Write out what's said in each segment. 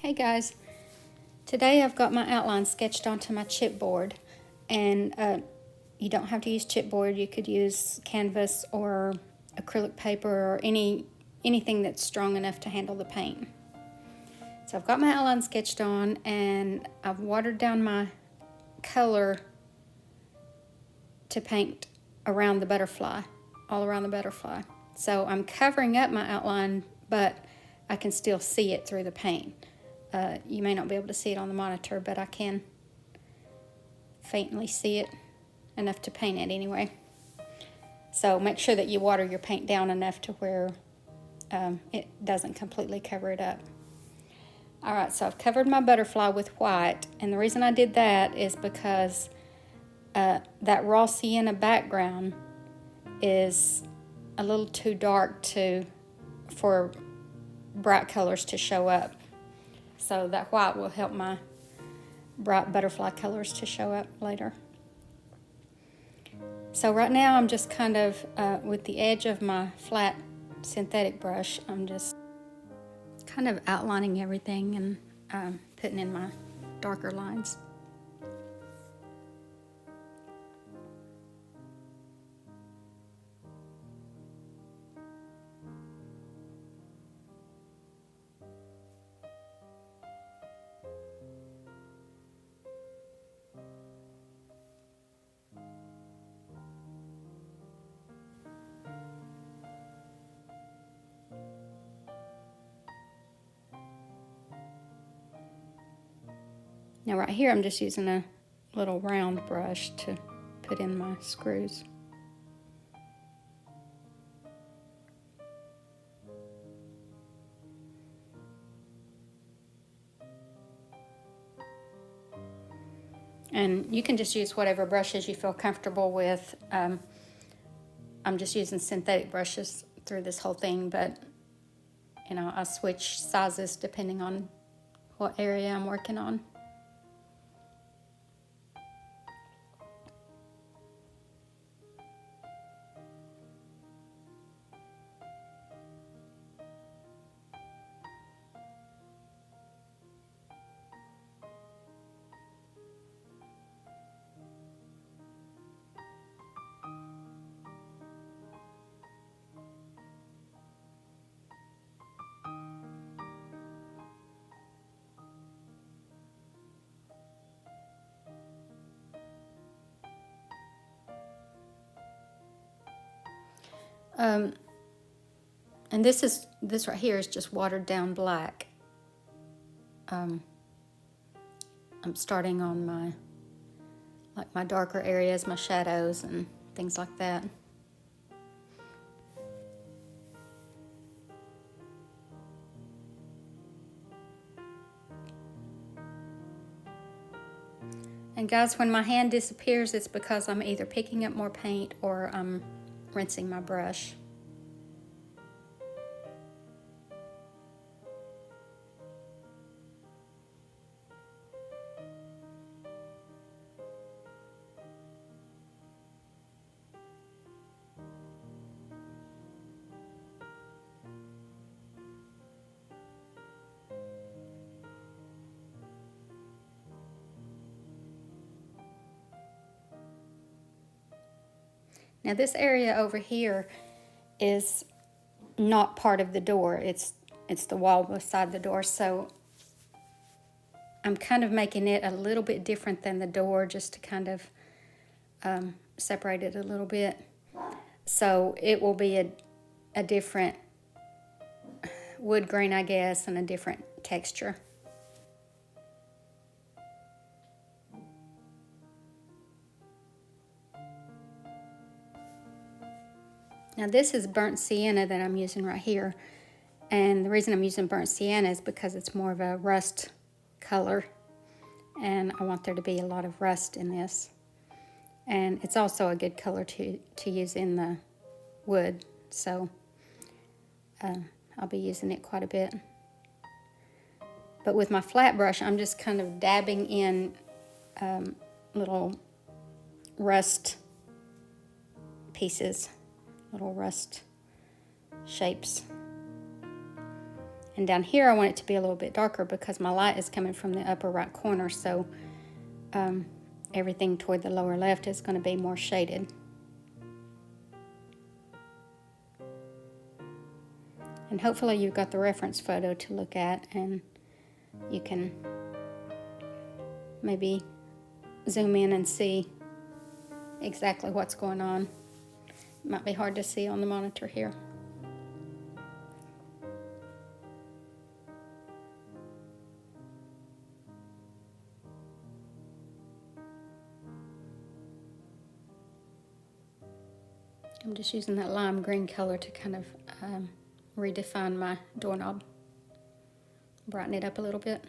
Hey guys, today I've got my outline sketched onto my chipboard, and you don't have to use chipboard. You could use canvas or acrylic paper or anything that's strong enough to handle the paint. So I've got my outline sketched on, and I've watered down my color to paint around the butterfly, all around the butterfly. So I'm covering up my outline, but I can still see it through the paint. You may not be able to see it on the monitor, but I can faintly see it enough to paint it anyway. So make sure that you water your paint down enough to where it doesn't completely cover it up. Alright, so I've covered my butterfly with white, and the reason I did that is because that raw sienna background is a little too dark for bright colors to show up. So that white will help my bright butterfly colors to show up later. So right now I'm just kind of, with the edge of my flat synthetic brush, I'm just kind of outlining everything and putting in my darker lines. Now right here I'm just using a little round brush to put in my screws. And you can just use whatever brushes you feel comfortable with. I'm just using synthetic brushes through this whole thing, but you know, I switch sizes depending on what area I'm working on. And this right here is just watered down black. I'm starting on my darker areas, my shadows and things like that. And guys, when my hand disappears, it's because I'm either picking up more paint or I'm rinsing my brush. Now this area over here is not part of the door. It's the wall beside the door, so I'm kind of making it a little bit different than the door just to kind of separate it a little bit. So it will be a different wood grain, I guess, and a different texture. Now this is burnt sienna that I'm using right here, and the reason I'm using burnt sienna is because it's more of a rust color, and I want there to be a lot of rust in this. And it's also a good color to use in the wood, so I'll be using it quite a bit. But with my flat brush, I'm just kind of dabbing in little rust pieces, little rust shapes. And down here I want it to be a little bit darker because my light is coming from the upper right corner, so everything toward the lower left is going to be more shaded. And hopefully you've got the reference photo to look at and you can maybe zoom in and see exactly what's going on. It might be hard to see on the monitor here. I'm just using that lime green color to kind of redefine my doorknob, brighten it up a little bit.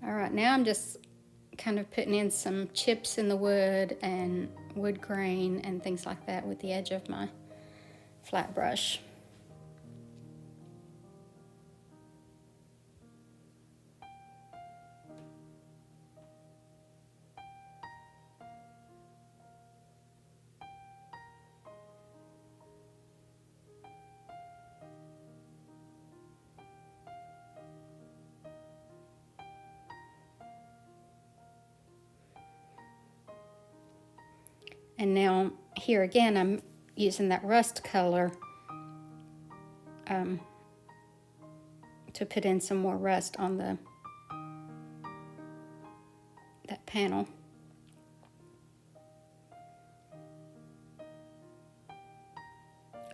All right, now I'm just kind of putting in some chips in the wood and wood grain and things like that with the edge of my flat brush. And now here again, I'm using that rust color to put in some more rust on that panel.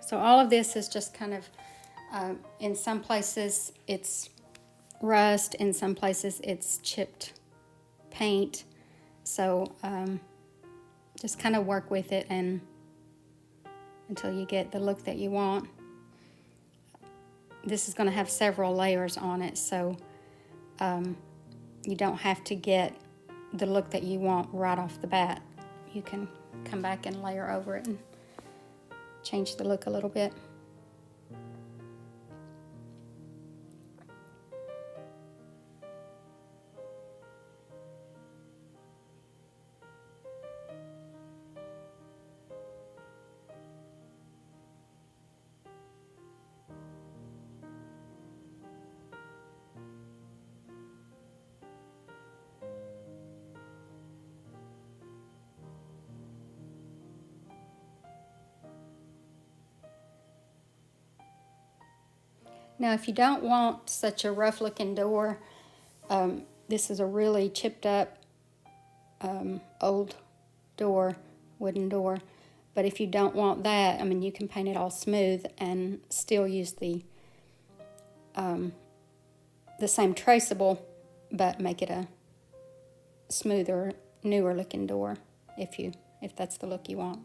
So all of this is just kind of, in some places it's rust, in some places it's chipped paint. So just kind of work with it and until you get the look that you want. This is going to have several layers on it, so you don't have to get the look that you want right off the bat. You can come back and layer over it and change the look a little bit. Now, if you don't want such a rough looking door, this is a really chipped up old door, wooden door. But if you don't want that, I mean, you can paint it all smooth and still use the same traceable, but make it a smoother, newer looking door if that's the look you want.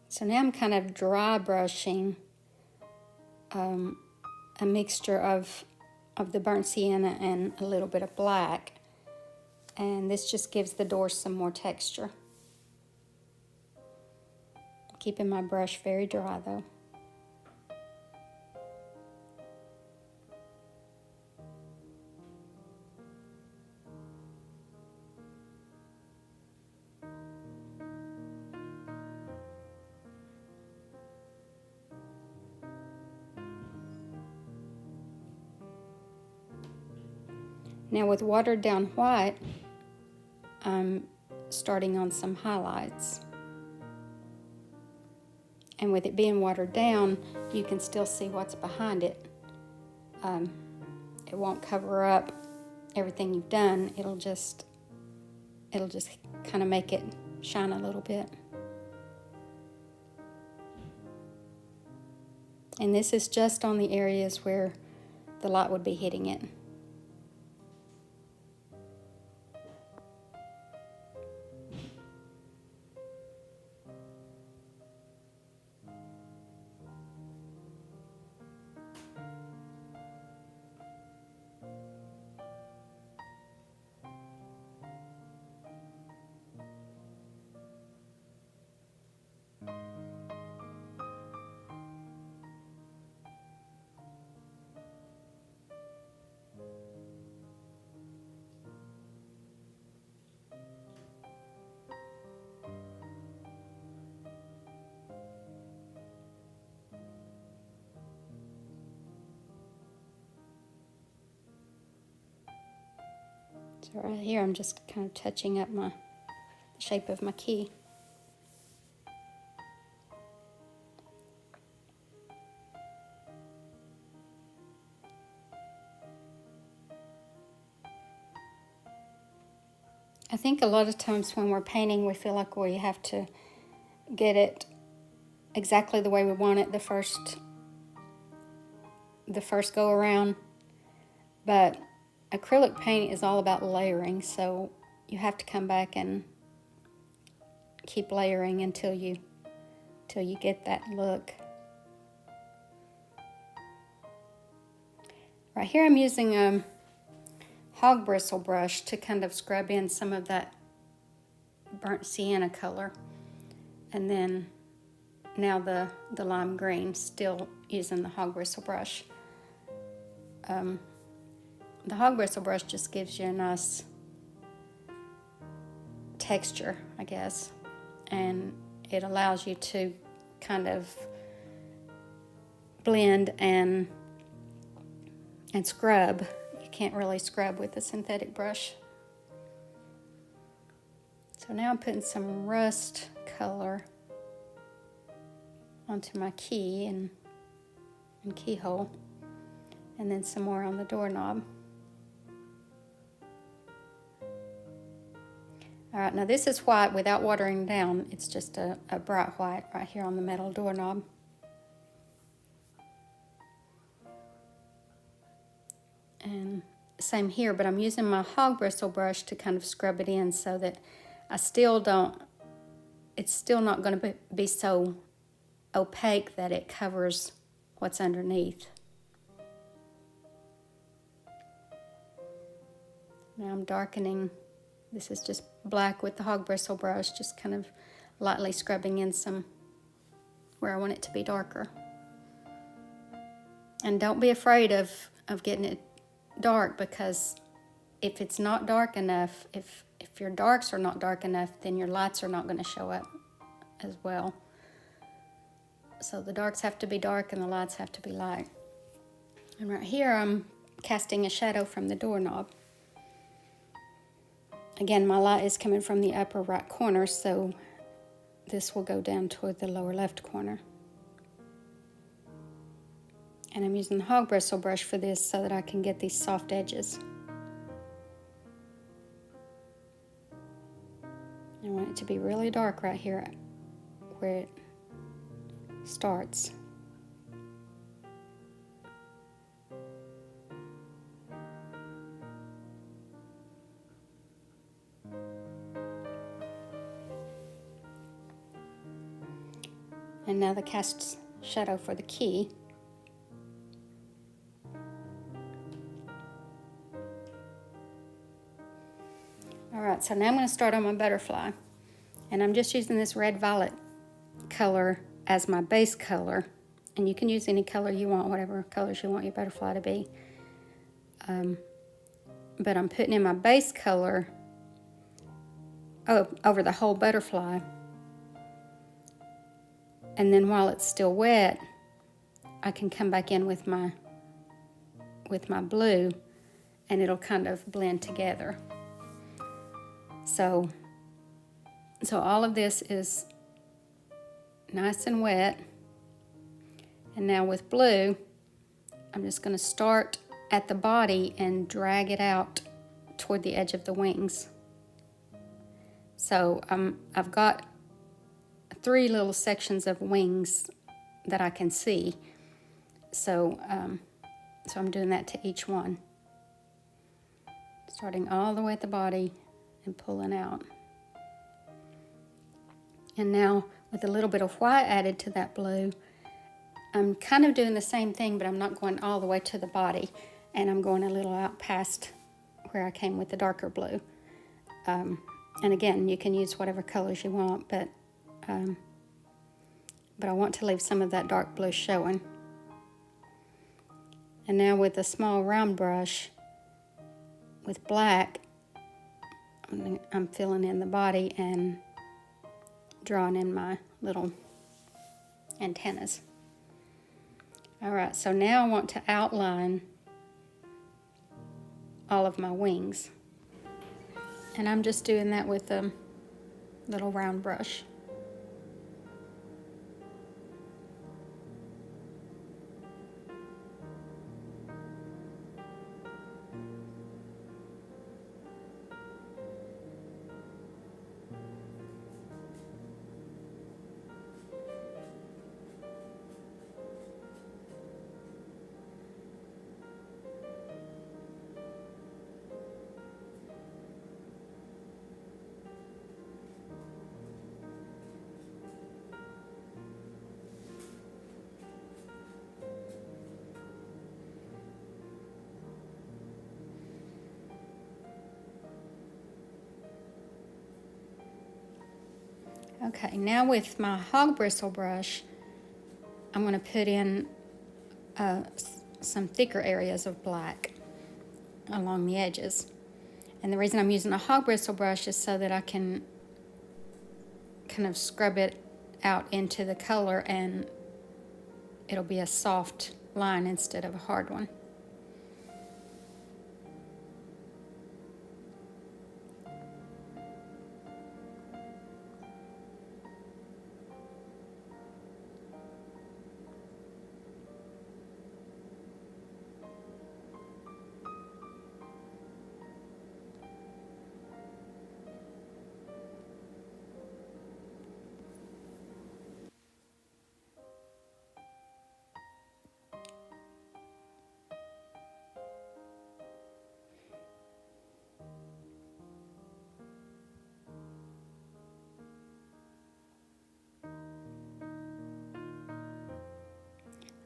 So now I'm kind of dry brushing a mixture of the burnt sienna and a little bit of black. And this just gives the door some more texture. Keeping my brush very dry though. Now with watered down white, I'm starting on some highlights. And with it being watered down, you can still see what's behind it. It won't cover up everything you've done. It'll just kind of make it shine a little bit. And this is just on the areas where the light would be hitting it. Right here I'm just kind of touching up the shape of my key. I think a lot of times when we're painting, we feel like we have to get it exactly the way we want it the first go around. But acrylic paint is all about layering, so you have to come back and keep layering until you get that look. Right here I'm using a hog bristle brush to kind of scrub in some of that burnt sienna color. And then now the lime green, still using the hog bristle brush. The hog bristle brush just gives you a nice texture, I guess, and it allows you to kind of blend and scrub. You can't really scrub with a synthetic brush. So now I'm putting some rust color onto my key and keyhole, and then some more on the doorknob. All right, now this is white without watering down. It's just a bright white right here on the metal doorknob. And same here, but I'm using my hog bristle brush to kind of scrub it in so that it's still not going to be so opaque that it covers what's underneath. Now I'm darkening. This is just black with the hog bristle brush, just kind of lightly scrubbing in some where I want it to be darker. And don't be afraid of getting it dark, because if it's not dark enough, if your darks are not dark enough, then your lights are not going to show up as well. So the darks have to be dark and the lights have to be light. And right here I'm casting a shadow from the doorknob. Again, my light is coming from the upper right corner, so this will go down toward the lower left corner. And I'm using the hog bristle brush for this so that I can get these soft edges. I want it to be really dark right here where it starts. And now the cast shadow for the key. Alright, so now I'm going to start on my butterfly. And I'm just using this red violet color as my base color. And you can use any color you want, whatever colors you want your butterfly to be. But I'm putting in my base color over the whole butterfly. And then while it's still wet, I can come back in with my blue, and it'll kind of blend together. So all of this is nice and wet. And now with blue, I'm just going to start at the body and drag it out toward the edge of the wings. So I've got 3 little sections of wings that I can see. So I'm doing that to each one. Starting all the way at the body and pulling out. And now with a little bit of white added to that blue, I'm kind of doing the same thing, but I'm not going all the way to the body. And I'm going a little out past where I came with the darker blue. And again, you can use whatever colors you want, but I want to leave some of that dark blue showing. And now with a small round brush with black, I'm filling in the body and drawing in my little antennas. All right, so now I want to outline all of my wings. And I'm just doing that with a little round brush. Okay, now with my hog bristle brush, I'm going to put in some thicker areas of black along the edges. And the reason I'm using a hog bristle brush is so that I can kind of scrub it out into the color and it'll be a soft line instead of a hard one.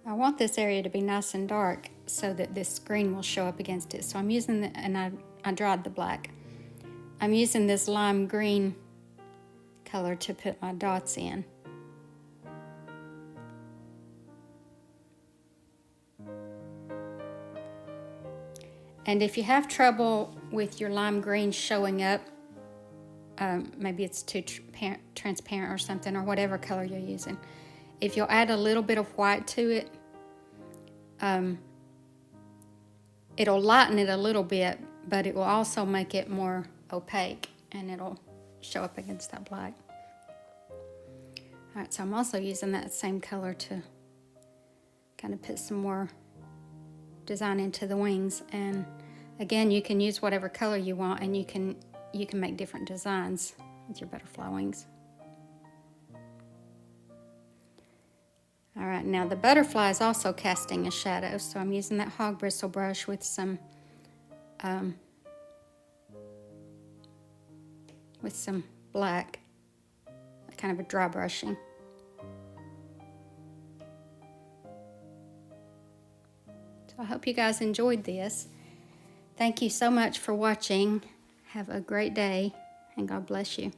I want this area to be nice and dark so that this green will show up against it. So I'm using and I dried the black. I'm using this lime green color to put my dots in. And if you have trouble with your lime green showing up, maybe it's too transparent or something, or whatever color you're using, if you'll add a little bit of white to it, it'll lighten it a little bit, but it will also make it more opaque and it'll show up against that black. All right, so I'm also using that same color to kind of put some more design into the wings. And again, you can use whatever color you want, and you can make different designs with your butterfly wings. All right, now the butterfly is also casting a shadow, so I'm using that hog bristle brush with some black, kind of a dry brushing. So I hope you guys enjoyed this. Thank you so much for watching. Have a great day, and God bless you.